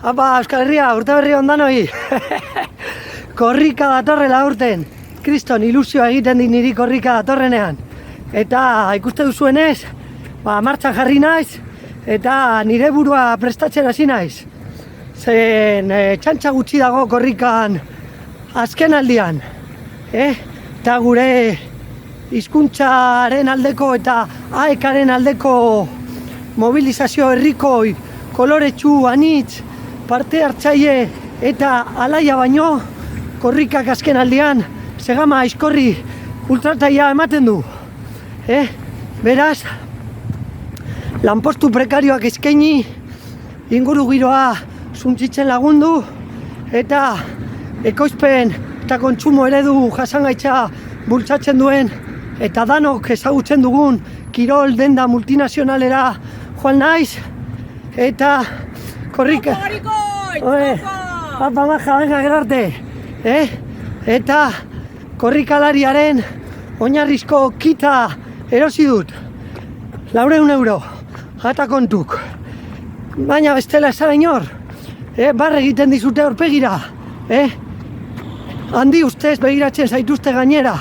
Apa, Euskal Herria, urte berri ondanoi. Korrika datorrela urten. Kriston ilusioa egiten dit niri korrika datorrenean. Eta ikuste duzuenez, martxan jarri naiz, eta nire burua prestatzen hasi naiz. Zen txantxa gutxi dago korrikan azken aldian. Eta gure hizkuntzaren aldeko eta AEKaren aldeko mobilizazio herrikoi, koloretsu, anitz, parte hartzaile eta alaia baino, korrikak azken aldian segama aizkorri ultrataia ematen du. Beraz, lanpostu prekarioak eskaini, inguru giroa suntsitzen lagundu, eta ekoizpen eta kontsumo eredu jasangaitza bultzatzen duen, eta danok ezagutzen dugun kirol denda multinazionalera joan naiz, eta korrika... Apa maja, venga, gerarte! Eta korrikalariaren oinarrizko kita erosi dut. 400 euro, jata kontuk. Baina bestela ez zara inor, barre egiten dizute aurpegira. Handi ustez begiratzen zaituzte gainera.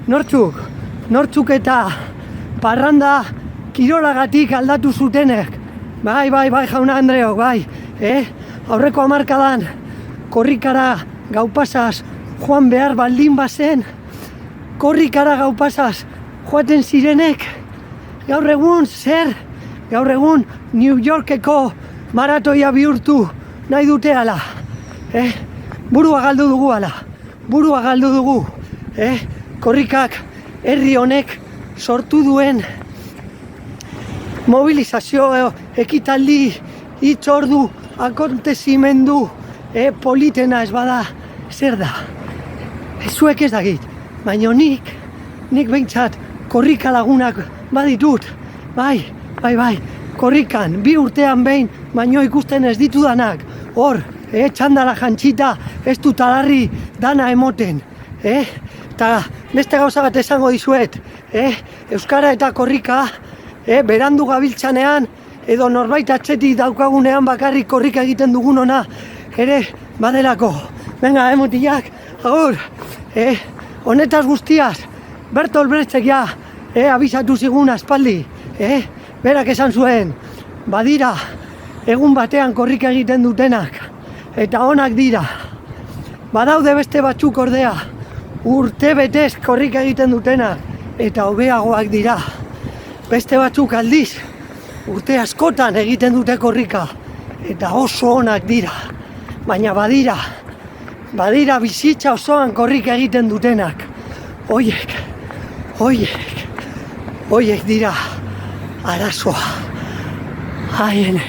Nortzuk eta parranda kirolagatik aldatu zutenek. Bai, jauna Andreok, bai. Aurreko hamarkadan korrikara gaupasaz joan behar baldin bazen, korrikara gaupasaz joaten zirenek, gaur egun zer? Gaur egun New Yorkeko maratoia bihurtu nahi dute ala. Burua galdu dugu ala. Burua galdu dugu. Korrikak herri honek sortu duen mobilizazio, ekitaldi, hitzordu, akontezimendu politena ez bada, zer da? Zuek ez dakit, baina nik behintzat korrika lagunak baditut, bai, korrikan, 2 urtean behin, baino ikusten ez ditudanak, hor, txandala jantzita, ez dut alarri dana emoten, eta beste gauza bat esango dizuet, euskara eta korrika, berandu gabiltzanean, edo norbait atzetik daukagunean bakarrik korrika egiten dugun ona, ere badelako. Venga, mutilak, agur, honetaz guztiaz, Bertolt Brechtek ja, abisatu zigun aspaldi, berak esan zuen, badira, egun batean korrika egiten dutenak, eta onak dira. Badaude beste batzuk ordea, urte betez korrika egiten dutenak, eta hobeagoak dira. Beste batzuk aldiz, urte askotan egiten dute korrika, eta oso onak dira. Baina badira bizitza osoan korrika egiten dutenak. Hoiek dira arazoa. Haien